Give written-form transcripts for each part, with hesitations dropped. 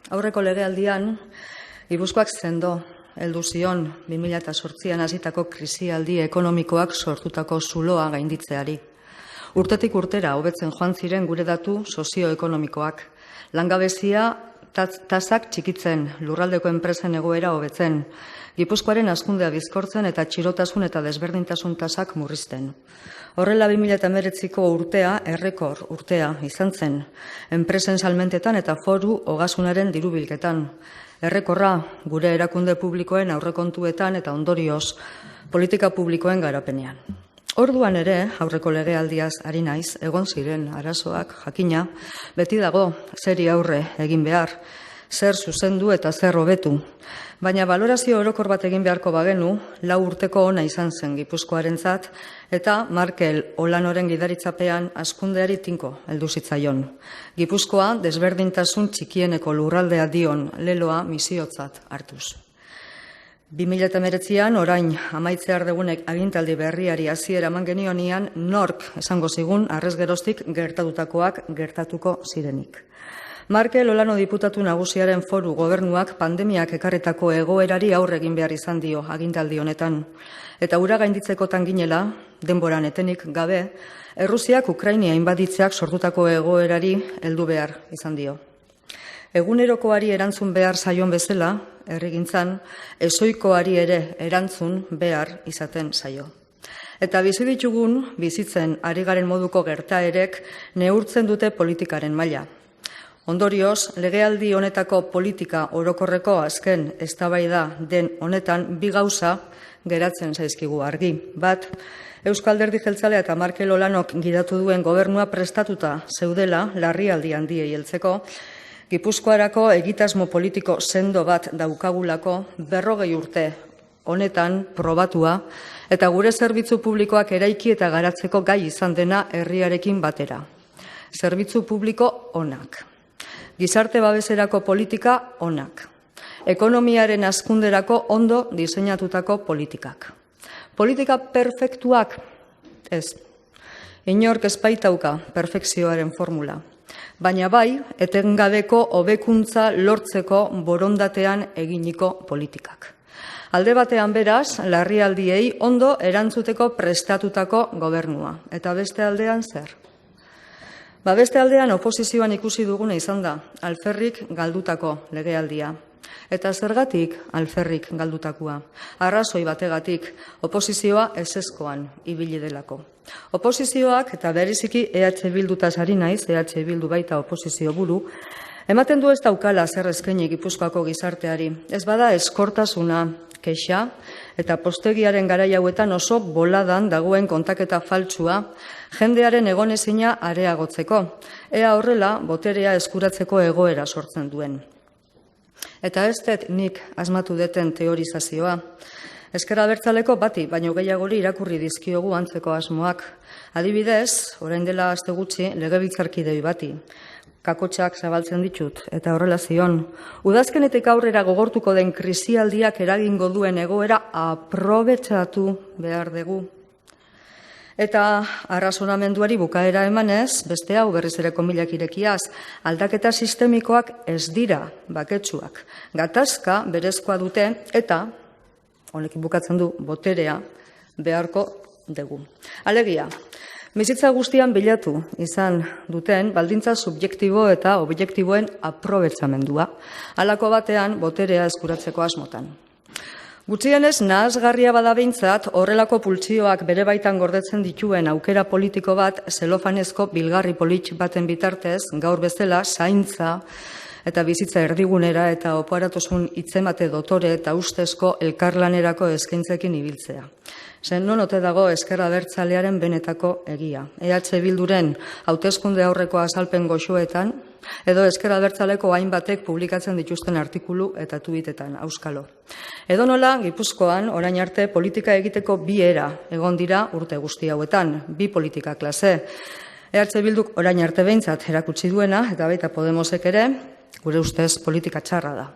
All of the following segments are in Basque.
Aurreko legealdian, Gipuzkoak sendo heldu zion 2008an hasitako krisialdi ekonomikoak sortutako zuloa gainditzeari. Urtetik urtera hobetzen joan ziren gure datu sozioekonomikoak. Langabezia tasak txikitzen, lurraldeko enpresen egoera hobetzen, Gipuzkoaren hazkundea bizkortzen eta txirotasun eta desberdintasun tasak murrizten. Horrela 2019ko urtea errekor urtea izan zen, enpresen salmentetan eta foru ogasunaren dirubilketan. Errekorra gure erakunde publikoen aurrekontuetan eta ondorioz politika publikoen garapenean. Orduan ere, aurreko legealdiaz ari naiz, egon ziren arazoak jakina, beti dago zeri aurre egin behar, zer zuzendu eta zer hobetu. Baina balorazio orokor bat egin beharko bagenu, 4 urteko ona izan zen Gipuzkoarentzat eta Markel Olanoren gidaritzapean hazkundeari tinko heldu zitzaion. Gipuzkoa desberdintasun txikieneko lurraldea dion leloa misiotzat hartuz. 2019an orain amaitzear degunek agintaldi berriari hasiera eman genionian nork esango zigun arrez geroztik gertatutakoak gertatuko zirenik. Markel Olano diputatu nagusiaren foru gobernuak pandemiak ekarritako egoerari aurre egin behar izan dio agintaldi honetan. Eta ura gainditzekotan ginela, denboran etenik gabe, Errusiak Ukrainia inbaditzeak sortutako egoerari heldu behar izan dio. Egunerokoari erantzun behar zaion bezala, herrigintzan, ezoikoari ere erantzun behar izaten zaio. Eta bizi ditugun, bizitzen ari garen moduko gertaerek neurtzen dute politikaren maila. Ondorioz, legealdi honetako politika orokorreko azken eztabaida den honetan bi gauza geratzen zaizkigu argi. Bat, Euskal Alderdi Jeltzalea eta Markel Olanok gidatu duen gobernua prestatuta zeudela larrialdi handiei heltzeko, Gipuzkoarako egitasmo politiko sendo bat daukagulako 40 urte honetan probatua eta gure zerbitzu publikoak eraiki eta garatzeko gai izan dena herriarekin batera. Zerbitzu publiko onak. Gizarte babeserako politika onak. Ekonomiaren hazkunderako ondo diseinatutako politikak. Politika perfektuak? Ez. Inork ez baitauka perfekzioaren formula. Baina bai, etengabeko hobekuntza lortzeko borondatean eginiko politikak. Alde batean beraz, larrialdiei ondo erantzuteko prestatutako gobernua. Eta beste aldean zer? Beste aldean oposizioan ikusi duguna izan da, alferrik galdutako legealdia. Eta zergatik alferrik galdutakoa? Arrazoi bategatik, oposizioa ezezkoan ibili delako. Oposizioak, eta bereziki EH Bildutaz ari naiz, EH Bildu baita oposizio buru, ematen du ez daukala zer eskaini Gipuzkoako gizarteari. Ez bada eskortasuna, kexa, eta postegiaren garai hauetan oso boladan dagoen kontaketa faltsua, jendearen egonezina areagotzeko. Ea horrela, boterea eskuratzeko egoera sortzen duen. Eta ez dut nik asmatu deten teorizazioa. Ezker Abertzaleko bati, baino gehiagori irakurri dizkiogu antzeko asmoak. Adibidez, orain dela aste gutxi, legebiltzarkidei bati. Kakotxak zabaltzen ditut, eta horrela zion. Udazkenetik aurrera gogortuko den krisialdiak eragingo duen egoera aprobetxatu behar dugu. Eta arrazonamenduari bukaera emanez, beste hau berriz ere komilak irekiaz, aldaketa sistemikoak ez dira baketsuak. Gatazka berezkoa dute eta, honekin bukatzen du, boterea beharko dugu. Alegia, bizitza guztian bilatu izan duten baldintza subjektibo eta objektiboen aprobetxamendua. Halako batean boterea eskuratzeko asmotan. Gutxienez, nahasgarria bada behintzat, horrelako pultsioak bere baitan gordetzen dituen aukera politiko bat zelofanezko bilgarri polit baten bitartez, gaur bezala, zaintza eta bizitza erdigunera eta oparatosun hitzemate dotore eta ustezko elkarlanerako eskaintzekin ibiltzea. Zen non ote dago Ezker Abertzalearen benetako egia. EH Bilduren hauteskunde aurreko azalpen goxoetan, edo Ezker Abertzaleko hainbatek publikatzen dituzten artikulu eta tuitetan, auskalo. Edonola, Gipuzkoan, orain arte, politika egiteko bi era egon dira urte guzti hauetan, bi politika klase. EH Bilduk orain arte behintzat erakutsi duena, eta baita Podemosek ere, gure ustez politika txarra da.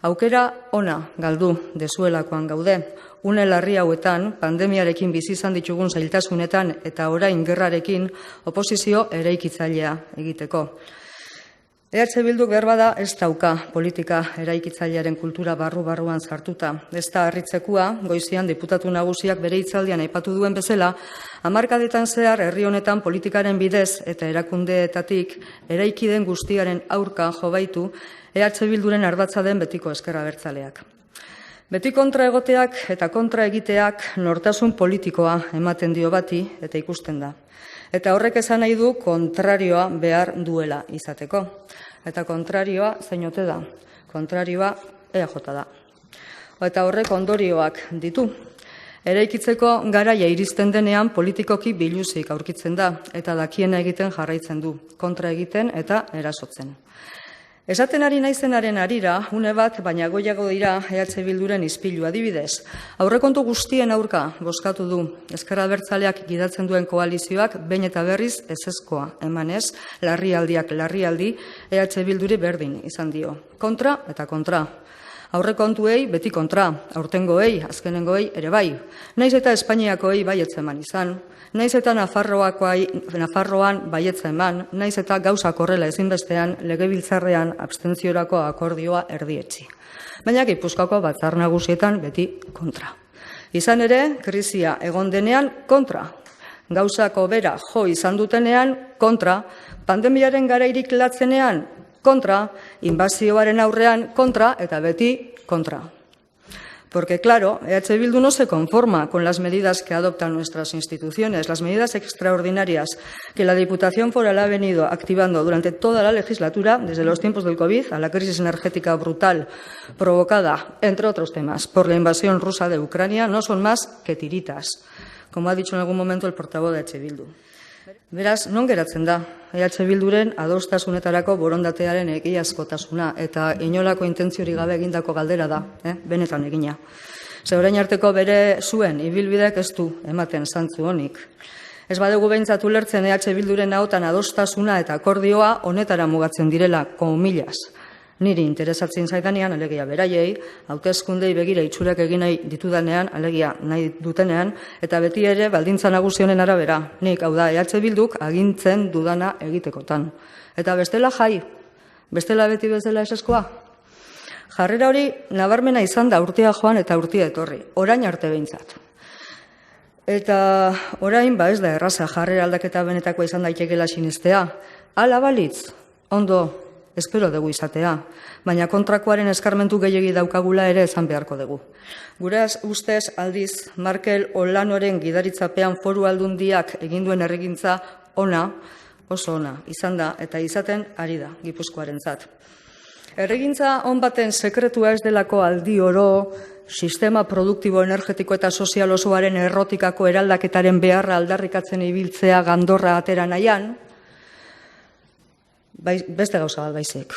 Aukera ona galdu dezuelakoan gaude, une larri hauetan, pandemiarekin bizi izan ditugun zailtasunetan eta orain gerrarekin oposizio eraikitzailea egiteko. EH Bilduk berbada ez dauka politika eraikitzailearen kultura barru-barruan sartuta. Ez da harritzekoa, goizian diputatu nagusiak bere hitzaldian aipatu duen bezala, hamarkadetan zehar herri honetan politikaren bidez eta erakundeetatik eraiki den guztiaren aurka jobaitu EH Bilduren ardatza den betiko ezker abertzaleak. Beti kontra egoteak eta kontra egiteak nortasun politikoa ematen dio bati eta ikusten da. Eta horrek esan nahi du kontrarioa behar duela izateko. Eta kontrarioa zein ote da? Kontrarioa EJ da. Eta horrek ondorioak ditu. Eraikitzeko garaia iristen denean politikoki biluzik aurkitzen da eta dakiena egiten jarraitzen du, kontra egiten eta erasotzen. Esaten ari naizenaren arira, une bat, baina goiago dira EH Bilduren ispilu adibidez. Aurrekontu guztien aurka bozkatu du. Ezker Abertzaleak gidatzen duen koalizioak behin eta berriz ezezkoa emanez, larrialdiak larrialdi, EH Bilduri berdin izan dio. Kontra eta kontra. Aurrekontuei beti kontra, aurtengoei, azkenengoei ere bai. Naiz eta Espainiakoei baietz eman izan. Naiz eta Nafarroan baietza eman, naiz eta gauzak horrela ezinbestean legebiltzarrean abstentziorako akordioa erdietzi. Baina Gipuzkoako batzar nagusietan beti kontra. Izan ere, krisia egon denean kontra. Gauzako bera jo izan dutenean kontra, pandemiaren garairik latzenean kontra, inbazioaren aurrean kontra eta beti kontra. Porque, claro, EH Bildu no se conforma con las medidas que adoptan nuestras instituciones, las medidas extraordinarias que la Diputación Foral ha venido activando durante toda la legislatura, desde los tiempos del COVID a la crisis energética brutal provocada, entre otros temas, por la invasión rusa de Ucrania, no son más que tiritas, como ha dicho en algún momento el portavoz de EH Bildu. Beraz, non geratzen da EH Bilduren adostasunetarako borondatearen egiazkotasuna eta inolako intentziorik gabe egindako galdera da, benetan egina. Ze orain arteko bere zuen ibilbideak ez du ematen zantzu honik. Ez badugu behintzat ulertzen EH Bilduren ahotan adostasuna eta akordioa honetara mugatzen direla, komillas. Niri interesatzen zaidanean, alegia beraiei, hauteskundei begira itxurak egin nahi ditudanean, alegia nahi dutenean, eta beti ere baldintza nagusien arabera, nik hau da EH Bilduk agintzen dudana egitekotan. Eta bestela jai, bestela beti bezala eseskoa. Jarrera hori nabarmena izan da urtea joan eta urtea etorri, orain arte behintzat. Eta orain ez da erraza jarrera aldaketa benetakoa izan daitekeela sinestea. Hala balitz, ondo, espero dugu izatea, baina kontrakoaren eskarmentu gehiegi daukagula ere esan beharko dugu. Gure ustez aldiz, Markel Olanoren gidaritzapean Foru Aldundiak eginduen erregintza ona, oso ona, izan da eta izaten ari da Gipuzkoarentzat. Erregintza on baten sekretua ez delako aldi oro, sistema produktibo energetiko eta sozial osoaren errotikako eraldaketaren beharra aldarrikatzen ibiltzea gandorra atera nahian, beste gauza bat baizik.